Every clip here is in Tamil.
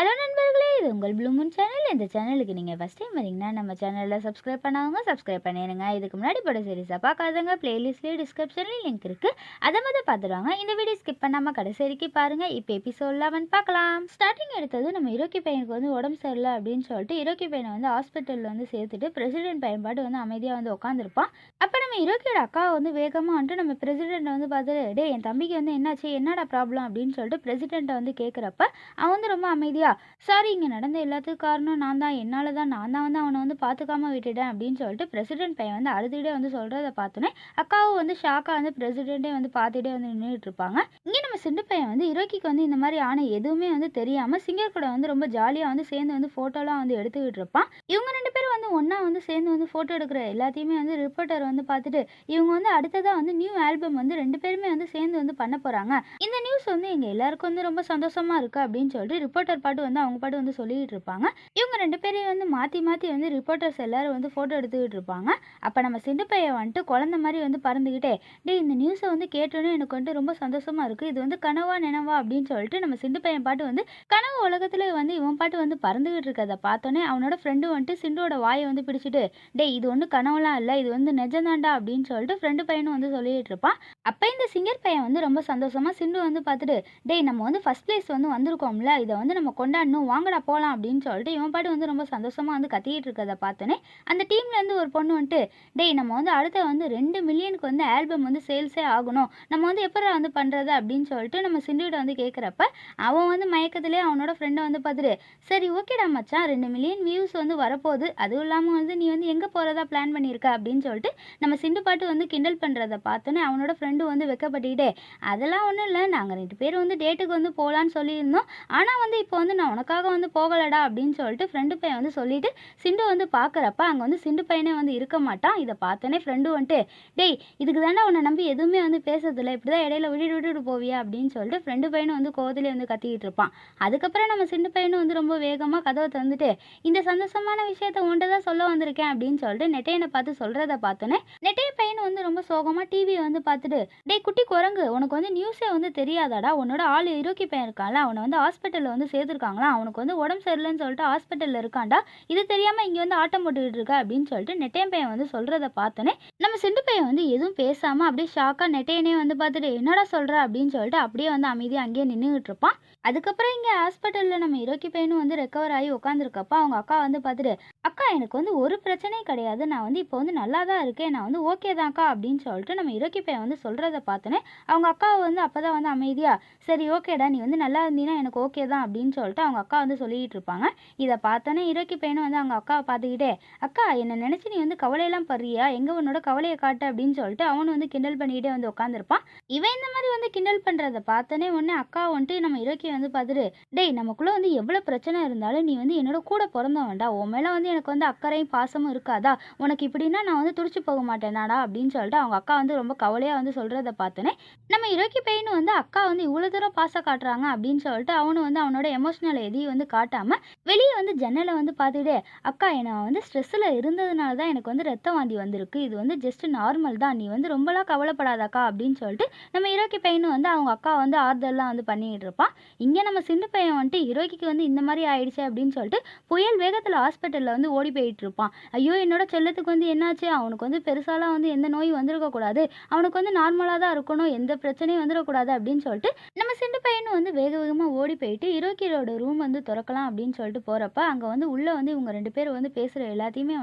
ஹலோ நண்பர்களே! இது உங்கள் ப்ளூ மூன் சேனல். இந்த சேனலுக்கு நீங்க ஃபர்ஸ்ட் டைம் வரீங்கன்னா, நம்ம சேனல சப்ஸ்கிரைப் பண்ணாதவங்க சப்ஸ்கிரைப் பண்ணிருங்க. இதுக்கு முன்னாடி போட்ட சீரிஸ பார்க்காதவங்க பிளேலிஸ்ட்லயே டிஸ்கிரிப்ஷன்லயும் லிங்க் இருக்கு. அத பார்த்துட்டு வாங்க. இந்த வீடியோ ஸ்கிப் பண்ணாம கடைசி வரைக்கும் பாருங்க. இப்ப எபிசோட் 11 பார்க்கலாம். ஸ்டார்டிங் எடுத்தது நம்ம ஹீரோக்கி பையனுக்கு உடம்பு சரியில்ல அப்படின்னு சொல்லிட்டு ஹீரோக்கி பையனை ஹாஸ்பிட்டல்ல சேர்த்துட்டு பிரசிடென்ட் பையன் பாட்டு அமைதியா உட்காந்துருப்பான். அப்ப நம்ம ஹீரோக்கியோட அக்கா வேகமா நம்ம பிரசிடென்ட் பார்த்துட்டு, டேய் என் தம்பிக்கு என்னாச்சு, என்னடா ப்ராப்ளம் அப்படின்னு சொல்லிட்டு பிரசிடென்ட்டை கேட்குறப்ப அவன் ரொம்ப அமைதியா, சாரி இங்கே நடந்த எல்லாத்துக்கும் காரணம் நான் தான், என்னால் தான், நான் தான் அவனை பார்த்துக்காம விட்டுட்டேன் அப்படின்னு சொல்லிட்டு பிரசிடென்ட் பையன் அழுதுகிட்டே சொல்கிறத பார்த்தோன்னே அக்காவும் ஷாக்காக பிரசிடென்ட்டே பார்த்துட்டே நின்றுட்டு இருப்பாங்க. இங்கே நம்ம சிண்டு பையன் ஹீரோக்கிக்கு இந்த மாதிரி ஆன எதுவுமே தெரியாமல் சிங்கர் கூட ரொம்ப ஜாலியாக சேர்ந்து ஃபோட்டோலாம் எடுத்துக்கிட்டு இருப்பான். இவங்க ரெண்டு பேரும் ஒன்றா சேர்ந்து ஃபோட்டோ எடுக்கிற எல்லாத்தையுமே ரிப்போர்ட்டர் பார்த்துட்டு இவங்க அடுத்ததாக நியூ ஆல்பம் ரெண்டு பேருமே சேர்ந்து பண்ண போகிறாங்க. இந்த நியூஸ் எங்கள் எல்லாருக்கும் ரொம்ப சந்தோஷமா இருக்கு அப்படின்னு சொல்லிட்டு ரிப்போர்ட்டர் பாட்டு அவங்க பாட்டு சொல்லிட்டு இருப்பாங்க. இவங்க ரெண்டு பேரையும் மாற்றி மாற்றி ரிப்போர்ட்டர்ஸ் எல்லாரும் ஃபோட்டோ எடுத்துக்கிட்டு இருப்பாங்க. அப்போ நம்ம சிண்டு பையன் குழந்தை மாதிரி பறந்துக்கிட்டே, டே இந்த நியூஸை கேட்டோன்னே எனக்கு ரொம்ப சந்தோஷமா இருக்கு, இது கனவா நினைவா அப்படின்னு சொல்லிட்டு நம்ம சிண்டு பையன் பாட்டு கனவு உலகத்துல இவன் பாட்டு பறந்துகிட்டு இருக்கதை பார்த்தோன்னே அவனோட ஃப்ரெண்டு சிண்டோட வாயை பிடிச்சிட்டு, டே இது கனவுலாம் இல்லை, இது நிஜம்தான்டா அப்படின்னு சொல்லிட்டு ஃப்ரெண்டு பையனும் சொல்லிட்டு இருப்பான். அப்போ இந்த சிங்கர் பையன் ரொம்ப சந்தோஷமா சிண்டு பார்த்துட்டு, டேய் நம்ம ஃபர்ஸ்ட் பிளேஸ் வந்திருக்கோம்ல, இதை நம்ம கொண்டாடணும், வாங்கடா போகலாம் அப்படின்னு சொல்லிட்டு இவன் பாட்டு ரொம்ப சந்தோஷமா கத்திக்கிட்டு இருக்கதை பார்த்தோன்னே அந்த டீம்லேருந்து ஒரு பொண்ணு டேய் நம்ம அடுத்த 2 மில்லியனுக்கு ஆல்பம் சேல்ஸே ஆகணும், நம்ம எப்படா பண்ணுறது அப்படின்னு சொல்லிட்டு நம்ம சிண்டுகிட்ட கேட்குறப்ப அவன் மயக்கத்திலே அவனோட ஃப்ரெண்டை பார்த்துட்டு, சரி ஓகேடா மச்சான், 2 மில்லியன் வியூஸ் வரப்போகுது, அதுவும் இல்லாமல் நீ எங்கே போகிறதா பிளான் பண்ணியிருக்க அப்படின்னு சொல்லிட்டு நம்ம சிண்டு பாட்டு கிண்டல் பண்ணுறதை பார்த்தோன்னே அவனோட ஃப்ரெண்டு வெக்கப்பட்டுக்கிட்டே, அதெல்லாம் ஒன்றும் இல்லை, நாங்கள் 2 பேர் டேட்டுக்கு போகலான்னு சொல்லியிருந்தோம், ஆனால் இப்போ நான் உனக்காக போகலடா அப்படின்னு சொல்லிட்டு ஃப்ரெண்டு பையன் சொல்லிட்டு சிண்டு பார்க்குறப்ப அங்கே சிண்டு பையனே இருக்க மாட்டான். இதை பார்த்தோன்னே ஃப்ரெண்டு டேய் இதுக்கு தாண்டா உன்னை நம்பி எதுவுமே பேசுறதில்ல, இப்படி தான் இடையில விட்டுட்டு போவியா அப்படின்னு சொல்லிட்டு ஃப்ரெண்டு பையனும் கோவத்திலே கத்திக்கிட்டு இருப்பான். அதுக்கப்புறம் நம்ம சிண்டு பையனும் ரொம்ப வேகமாக கதவை தந்துட்டு, இந்த சந்தோஷமான விஷயத்த உன்ட்ட தான் சொல்ல வந்திருக்கேன் அப்படின்னு சொல்லிட்டு நெட்டையனை பார்த்து சொல்கிறத பார்த்தோன்னே நெட்டைய பையன் ரொம்ப சோகமாக டிவியை பார்த்துட்டு, டேய் குட்டி குரங்கு, உனக்கு நியூஸே தெரியாதாடா, உன்னோட ஆள் ஹீரோக்கி பையன் இருக்கான்ல, அவனை ஹாஸ்பிட்டலில் சேர்த்துருக்காங்களா, அவனுக்கு உடம்பு சரியில்லைன்னு சொல்லிட்டு ஹாஸ்பிட்டலில் இருக்கான்டா, இது தெரியாமல் இங்கே ஆட்டம் போட்டுக்கிட்டு இருக்கா அப்படின்னு சொல்லிட்டு நெட்டையன் பையன் சொல்கிறத பார்த்தோன்னே நம்ம சிண்டு பையன் எதுவும் பேசாமல் அப்படியே ஷாக்காக நெட்டையனே பார்த்துட்டு, என்னடா சொல்கிற அப்படின்னு சொல்லிட்டு அப்படியே அமைதியாக அங்கேயே நின்றுக்கிட்டு இருப்பான். அதுக்கப்புறம் இங்கே ஹாஸ்பிட்டலில் நம்ம ஹீரோக்கி பையனும் ரெக்கவர் ஆகி உட்காந்துருக்கப்ப அவங்க அக்கா பார்த்துட்டு, அக்கா எனக்கு ஒரு பிரச்சனையும் கிடையாது, நான் இப்போ நல்லா தான் இருக்கேன், நான் ஓகே தான்க்கா அப்படின்னு சொல்லிட்டு நம்ம ஹீரோக்கி பையன் சொல்கிறத பார்த்தோன்னே அவங்க அக்காவை அப்போ தான் அமைதியாக, சரி ஓகேடா நீ நல்லா இருந்தீங்கன்னா எனக்கு ஓகே தான் அப்படின்னு சொல்லிட்டு அவங்க அக்கா சொல்லிக்கிட்டு இருப்பாங்க. இதை பார்த்தோன்னே ஹீரோக்கி பையனும் அவங்க அக்காவை பார்த்துக்கிட்டே, அக்கா என்னை நினச்சி நீ கவலையெல்லாம் படுறியா, எங்கே உன்னோட கவலையை காட்டு அப்படின்னு சொல்லிட்டு அவனு கிண்டல் பண்ணிக்கிட்டே உட்காந்துருப்பான். இவன் இந்த மாதிரி கிண்டல் பண்ணுறதை பார்த்தோன்னே உடனே அக்கா நம்ம ஹீரோக்கி பார்த்துட்டு, டேய் நமக்குள்ளே எவ்வளோ பிரச்சனை இருந்தாலும் நீ என்னோட கூட பிறந்தவன்டா, உன் மேலே எனக்கு அக்கறையும் பாசமும் இருக்காதா, உனக்கு இப்படின்னா நான் துடிச்சு போக மாட்டேனாடா அப்படின்னு சொல்லிட்டு அவங்க அக்கா ரொம்ப கவலையாக சொல்கிறத பார்த்தோன்னே நம்ம ஹீரோக்கி பையனும் அக்கா இவ்வளோ தூரம் பாசம் காட்டுறாங்க அப்படின்னு சொல்லிட்டு அவனும் அவனோட எமோஷனல் எதையும் காட்டாமல் வெளியே ஜன்னலை பார்த்துட்டு, அக்கா என்னை ஸ்ட்ரெஸ்ஸில் இருந்ததுனால தான் எனக்கு ரத்த வாந்தி வந்திருக்கு, இது ஜஸ்ட் நார்மல் தான், நீ ரொம்பலாம் கவலைப்படாதக்கா அப்படின்னு சொல்லிட்டு நம்ம ஹீரோக்கி பையனும் அவங்க அக்கா ஆறுதல்லாம் பண்ணிக்கிட்டு இருப்பான். இங்கே நம்ம சின்ன பையன் ஹீரோக்கிக்கு இந்த மாதிரி ஆயிடுச்சு அப்படின்னு சொல்லிட்டு புயல் வேகத்தில் ஹாஸ்பிட்டலில் ஓடி போயிட்டு இருப்பான். ஐயோ என்னோட செல்லத்துக்கு என்னாச்சு, அவனுக்கு பெருசாலாம் எந்த நோய் வந்திருக்கக்கூடாது, அவனுக்கு நார்மலாக தான் இருக்கணும், எந்த பிரச்சனையும் வந்துடக்கூடாது அப்படின்னு சொல்லிட்டு நம்ம சிண்டு பையனும் வேக வேகமாக ஓடி போயிட்டு ஹீரோக்கியோட ரூம் திறக்கலாம் அப்படின்னு சொல்லிட்டு போகிறப்ப அங்கே உள்ளே இவங்க 2 பேர் பேசுகிற எல்லாத்தையுமே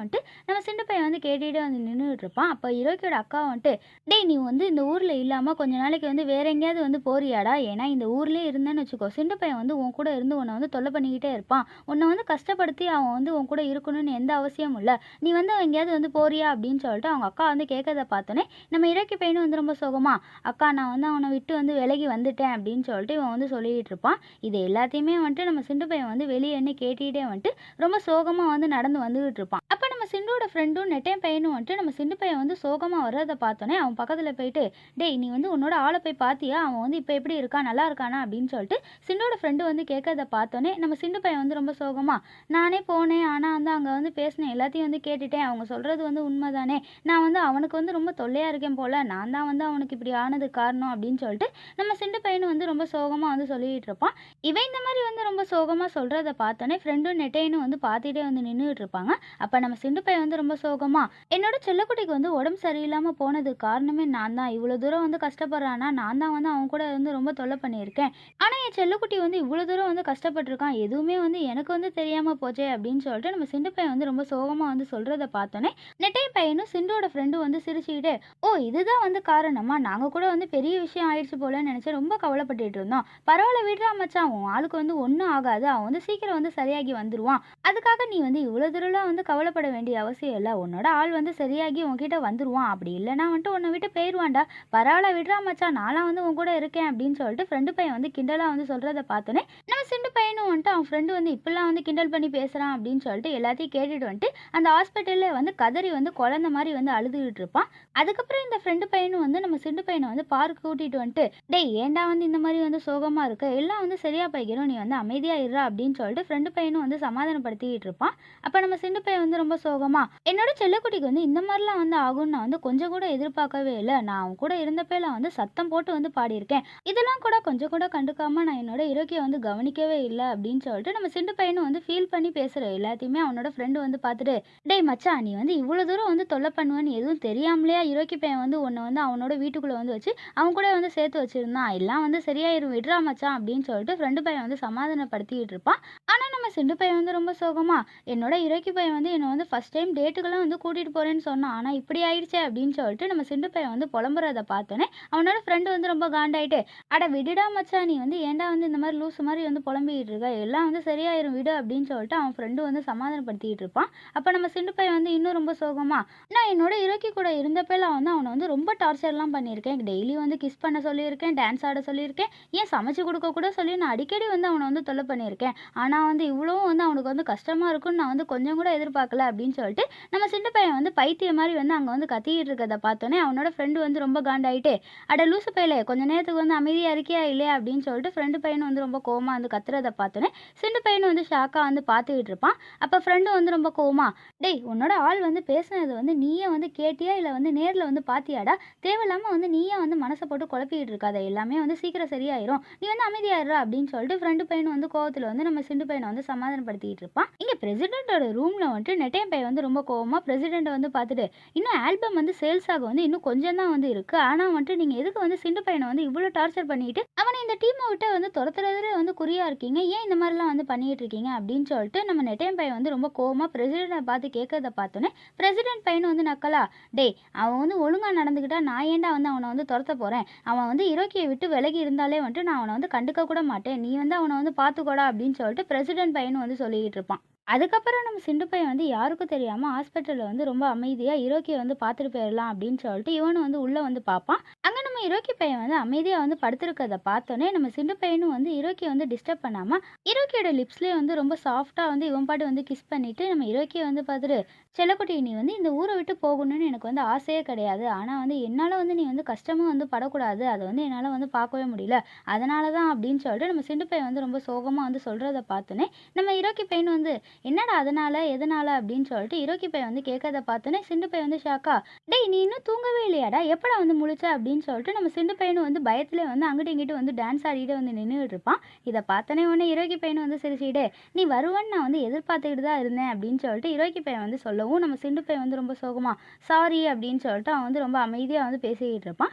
நம்ம சிண்டு பையன் கேட்டுகிட்டே நின்றுட்டு இருப்பான். அப்போ ஹீரோக்கியோட அக்கா டேய் நீ இந்த ஊரில் இல்லாமல் கொஞ்ச நாளைக்கு வேற எங்கேயாவது போறியாடா, ஏன்னா இந்த ஊர்லேயே இருந்தேன்னு வச்சுக்கோ, சிண்டு பையன் உன் கூட இருந்து உன்னை தொல்லை பண்ணிக்கிட்டே இருப்பான், உன்னை கஷ்டப்படுத்தி அவன் உன் கூட இருக்கணும்னு எந்த அவசியமும் இல்லை, நீ எங்கேயாவது போறியா அப்படின்னு சொல்லிட்டு அவங்க அக்கா கேட்கறத பார்த்தோன்னே நம்ம ஹீரோக்கி பையனும் ரொம்ப சோகமா, அக்கா நான் அவனை விட்டு விலகி வந்துட்டேன் அப்படின்னு சொல்லிட்டு இவன் சொல்லிட்டு இருப்பான். இது எல்லாத்தையுமே நம்ம சிண்டு பையன் வெளியே என்ன கேட்டுக்கிட்டே ரொம்ப சோகமாக நடந்து வந்துகிட்டு இருப்பான். அப்போ நம்ம சிண்டுவோட ஃப்ரெண்டும் நெட்டையன் பையனும் வந்துட்டு நம்ம சிண்டு பையன் வந்து சோகமாக வர்றதை பார்த்தோன்னே அவன் பக்கத்தில் போயிட்டு, டேய் நீ வந்து உன்னோட ஆளை போய் பார்த்தியா, அவன் வந்து இப்போ எப்படி இருக்கான், நல்லா இருக்கானா அப்படின்னு சொல்லிட்டு சிண்டோட ஃப்ரெண்டு வந்து கேட்கறத பார்த்தோன்னே நம்ம சிண்டு பையன் வந்து ரொம்ப சோகமாக, நானே போனேன் ஆனால் வந்து அங்கே வந்து பேசினேன், எல்லாத்தையும் வந்து கேட்டுட்டேன், அவங்க சொல்கிறது வந்து உண்மைதானே, நான் வந்து அவனுக்கு வந்து ரொம்ப தொல்லையாக இருக்கேன் போல், நான் தான் வந்து அவனுக்கு இப்படி ஆனது காரணம் அப்படின்னு சொல்லிட்டு நம்ம சிண்டு பையனும் வந்து ரொம்ப சோகமாக வந்து சொல்லிட்டு இருப்பான். இவன் இந்த மாதிரி வந்து ரொம்ப சோகமாக சொல்கிறத பார்த்தோன்னே ஃப்ரெண்டும் நெட்டையனும் வந்து பார்த்துட்டே வந்து நின்றுட்டு இருப்பாங்க. அப்போ நம்ம சிண்டு பையன் வந்து ரொம்ப சோகமா, என்னோட செல்லக்குட்டிக்கு வந்து உடம்பு சரியில்லாமல் போனதுக்கு காரணமே நான் தான், இவ்வளோ தூரம் வந்து கஷ்டப்படுறானா நான் தான் வந்து அவன் கூட வந்து ரொம்ப தொல்லை பண்ணியிருக்கேன், ஆனால் என் செல்லக்குட்டி வந்து இவ்வளோ தூரம் வந்து கஷ்டப்பட்டிருக்கான், எதுவுமே வந்து எனக்கு வந்து தெரியாமல் போச்சே அப்படின்னு சொல்லிட்டு நம்ம சிண்டு பையன் வந்து ரொம்ப சோகமாக வந்து சொல்கிறத பார்த்தோன்னே நெட்டையன் பையனும் சிண்டோட ஃப்ரெண்டும் வந்து சிரிச்சுக்கிட்டு, ஓ இதுதான் வந்து காரணமா, நாங்கள் கூட வந்து பெரிய விஷயம் ஆயிடுச்சு போலன்னு நினச்சி ரொம்ப கவலைப்பட்டுட்டு இருந்தோம், பரவாயில்ல விடுறா மச்சான், உன் ஆளுக்கு வந்து ஒன்றும் ஆகாது, அவன் வந்து சீக்கிரம் வந்து சரியாகி வந்துடுவான், அதுக்காக நீ வந்து இவ்வளோ தூரம்லாம் வந்து கவலைப்பட வேண்டிய அவசியம் இல்லை, உன்னோட ஆள் வந்து சரியாகி உன்கிட்ட வந்துடுவான், அப்படி இல்லைனா வந்துட்டு உன்னை விட்டு போயிடுவான்டா, பரவாயில்ல விடுறா மச்சான், நான்லாம் வந்து உன் கூட இருக்கேன் அப்படின்னு சொல்லிட்டு ஃப்ரெண்டு பையன் வந்து கிண்டலாக வந்து சொல்கிறத பார்த்தோன்னே நம்ம சிண்டு பையனும் வந்துட்டு அவன் ஃப்ரெண்டு வந்து இப்படிலாம் வந்து கிண்டல் பண்ணி பேசுகிறான் அப்படின்னு சொல்லிட்டு எல்லாத்தையும் கேட்டுட்டு வந்துட்டு அந்த ஹாஸ்பிட்டலில் வந்து கதறி வந்து குழந்த மாதிரி வந்து அழுதுகிட்டு இருப்பான். அதுக்கப்புறம் இந்த ஃப்ரெண்டு பையனும் வந்து நம்ம சிண்டு பையனை வந்து பார்க் கூட்டிகிட்டு வந்துட்டு, டேய் ஏன்டா வந்து இந்த மாதிரி வந்து சோகமாக இருக்க, எல்லாம் வந்து சரியாக போய்க்கிறோம், நீ வந்து அமைதியாக இருறா அப்படின்னு சொல்லிட்டு ஃப்ரெண்டு பையனும் வந்து சமாதானப்படுத்திக்கிட்டு இருப்பான். அப்போ நம்ம சிண்டு பையன் வந்து ரொம்ப சோகமா, என்னோட செல்லக்குட்டிக்கு வந்து இந்த மாதிரிலாம் வந்து ஆகும்னு நான் வந்து கொஞ்சம் கூட எதிர்பார்க்கவே இல்லை, நான் அவன் கூட இருந்தப்பெல்லாம் வந்து சத்தம் போட்டு வந்து பாடியிருக்கேன், இதெல்லாம் கூட கொஞ்சம் கூட கண்டுக்காம நான் என்னோட இறக்கியை வந்து கவனிக்கவே இல்லை அப்படின்னு சொல்லிட்டு நம்ம சிண்டு பையனும் வந்து ஃபீல் பண்ணி பேசுகிற எல்லாத்தையுமே அவனோட ஃப்ரெண்டு வந்து பார்த்துட்டு, டேய் மச்சான் நீ வந்து இவ்வளோ தூரம் வந்து தொல்லை பண்ணுவேன்னு எதுவும் தெரியாமலையா இரோக்கி பையன் வந்து உன்னை வந்து அவனோட வீட்டுக்குள்ளே வந்து வச்சு அவன் கூட வந்து சேர்த்து வச்சிருந்தான், எல்லாம் வந்து சரியாயிரும் விடுறா மச்சான் அப்படின்னு சொல்லிட்டு ஃப்ரெண்டு பையன் வந்து சமாதானப்படுத்திக்கிட்டு இருப்பான். ஆனால் நம்ம சிண்டு பையன் வந்து ரொம்ப சோகமா, என்னோட இரோக்கி பையன் வந்து என்னை வந்து ஃபர்ஸ்ட் டைம் டேட்டுக்கெல்லாம் வந்து கூட்டிகிட்டு போகிறேன்னு சொன்னான், ஆனால் இப்படி ஆயிடுச்சே அப்படின்னு சொல்லிட்டு நம்ம சிண்டு பையன் வந்து புலம்புறதை பார்த்தோன்னே அவனோட ஃப்ரெண்டு வந்து ரொம்ப காண்டாயிட்டு, அட விடுடா மச்சான், நீ வந்து ஏன்டா வந்து இந்த மாதிரி லூசு மாதிரி வந்து புலம்பிக்கிட்டு இருக்க, எல்லாம் வந்து சரியாயிரும் விடு அப்படின்னு சொல்லிட்டு அவன் ஃப்ரெண்டு வந்து சமாதானப்படுத்திக்கிட்டு இருப்பான். அப்போ நம்ம சிண்டு பையன் வந்து இன்னும் ரொம்ப சோகமா, நான் என்னோட இரோக்கி கூட இருந்தப்பெல்லாம் வந்து அவனை வந்து ரொம்ப டார்ச்சர்லாம் பண்ணியிருக்கேன், டெய்லி வந்து கிஸ் பண்ண சொல்லியிருக்கேன், டான்ஸ் ஆட சொல்லியிருக்கேன், ஏன் சமைச்சு கொடுக்க கூட சொல்லி நான் அடிக்கடி வந்து அவனை வந்து தொல்லை பண்ணியிருக்கேன், ஆனால் வந்து இவ்வளவும் வந்து அவனுக்கு வந்து கஷ்டமாக இருக்கும்னு நான் வந்து கொஞ்சம் கூட எதிர்பார்க்கல அப்படின்னு சொல்லிட்டு நம்ம சிண்டு பையன் வந்து பைத்தியம் மாதிரி வந்து அங்கே வந்து கத்திக்கிட்டு இருக்கிறத பார்த்தோன்னே அவனோட ஃப்ரெண்டு வந்து ரொம்ப காண்டாயிட்டு, அட லூசு பையலே கொஞ்ச நேரத்துக்கு வந்து அமைதியாக இருக்கியா இல்லையா அப்படின்னு சொல்லிட்டு ஃப்ரெண்டு பையனும் வந்து ரொம்ப கோவமாக வந்து கத்துறதை பார்த்தோன்னே சிண்டு பையனும் வந்து ஷாக்காக வந்து பார்த்துக்கிட்டு இருப்பான். அப்போ ஃப்ரெண்டும் வந்து ரொம்ப கோவமா, டேய் உன்னோட ஆள் வந்து பேசுனது வந்து நீயே வந்து கேட்டியா இல்லை வந்து நேரில் வந்து பார்த்தியாடா, தேவையில்லாமல் வந்து நீயே வந்து மனசை போட்டு குழப்பிக்கிட்டு இருக்காத, எல்லாமே வந்து சீக்கிரம் சரியாயிரும், நீ வந்து அமைதியாயிடுறா அப்படின்னு சொல்லிட்டு ஃப்ரெண்டு பையனும் வந்து கோவத்தில் வந்து நம்ம சிண்டு பையனை வந்து சமாதானப்படுத்திக்கிட்டு இருப்பான். இங்கே பிரசிடென்ட்டோட ரூமில் வந்துட்டு நெட்டையன் பையன் வந்து ரொம்ப கோவமாக பிரசிடென்ட்டை வந்து பார்த்துட்டு, இன்னும் ஆல்பம் வந்து சேல்ஸ் ஆக வந்து இன்னும் கொஞ்சம் தான் வந்து இருக்குது, ஆனால் வந்துட்டு நீங்கள் எதுக்கு வந்து சிண்டு பையனை வந்து இவ்வளோ டார்ச்சர் பண்ணிட்டு அவனை இந்த டீமை விட்டு வந்து துரத்துறதுல வந்து குறியா இருக்கீங்க, ஏன் இந்த மாதிரிலாம் வந்து பண்ணிட்டு இருக்கீங்க அப்படின்னு சொல்லிட்டு நம்ம நெட்டையன் பையன் வந்து ரொம்ப கோவமாக பிரசிடென்ட்டை பார்த்து கேட்கறத பார்த்தோன்னே பிரசிடென்ட் பையனும் வந்து நக்கலா, டேய் அவன் வந்து ஒழுங்காக நடந்துக்கிட்டா நான் ஏன்டா வந்து அவனை வந்து துரத்த போகிறேன், அவன் வந்து இரோக்கியை விட்டு விலகி இருந்தாலே வந்துட்டு நான் அவனை வந்து கண்டுக்க கூட மாட்டேன், நீ வந்து அவனை வந்து பார்த்துக்கோடா அப்படின்னு சொல்லிட்டு பிரசிடென்ட் பையனும் வந்து சொல்லிக்கிட்டு இருப்பான். அதுக்கப்புறம் நம்ம சிண்டு பையன் வந்து யாருக்கும் தெரியாமல் ஹாஸ்பிட்டலில் வந்து ரொம்ப அமைதியாக இரோக்கியை வந்து பார்த்துட்டு போயிடலாம் அப்படின்னு சொல்லிட்டு இவனும் வந்து உள்ளே வந்து பார்ப்பான். அங்கே நம்ம இரோக்கி பையன் வந்து அமைதியாக வந்து படுத்திருக்கிறத பார்த்தோன்னே நம்ம சிண்டு பையனும் வந்து இரோக்கியை வந்து டிஸ்டர்ப் பண்ணாமல் இரோக்கியோட லிப்ஸ்லேயே வந்து ரொம்ப சாஃப்டாக வந்து இவன் பாட்டு வந்து கிஸ் பண்ணிவிட்டு நம்ம இரோக்கியை வந்து பார்த்துட்டு, செல்லக்குட்டி நீ வந்து இந்த ஊரை விட்டு போகணும்னு எனக்கு வந்து ஆசையே கிடையாது, ஆனால் வந்து என்னால் வந்து நீ வந்து கஷ்டமும் வந்து படக்கூடாது, அதை வந்து என்னால் வந்து பார்க்கவே முடியல, அதனால தான் அப்படின்னு சொல்லிட்டு நம்ம சிண்டு பையன் வந்து ரொம்ப சோகமாக வந்து சொல்கிறத பார்த்தோன்னே நம்ம இரோக்கி பையன் வந்து, என்னடா அதனால எதனால அப்படின்னு சொல்லிட்டு இரோக்கி பையன் வந்து கேட்கறத பார்த்தோன்னே சிண்டு பையன் வந்து ஷாக்கா, டேய் நீ இன்னும் தூங்கவே இல்லையாடா, எப்படா வந்து முழிச்ச அப்படின்னு சொல்லிட்டு நம்ம சிண்டு பையனும் வந்து பயத்துல வந்து அங்கிட்டு இங்கிட்டு வந்து டான்ஸ் ஆடிட்டு வந்து நின்றுட்டு இருப்பான். இதை பார்த்தோன்னே உடனே இரோக்கி பையனும் வந்து சிரிச்சுக்கிட்டு, நீ வருவன்னு நான் வந்து எதிர்பார்த்துக்கிட்டு தான் இருந்தேன் அப்படின்னு சொல்லிட்டு இரோக்கி பையன் வந்து சொல்லவும் நம்ம சிண்டு பையன் வந்து ரொம்ப சோகமா சாரி அப்படின்னு சொல்லிட்டு அவன் வந்து ரொம்ப அமைதியாக வந்து பேசிக்கிட்டு இருப்பான்.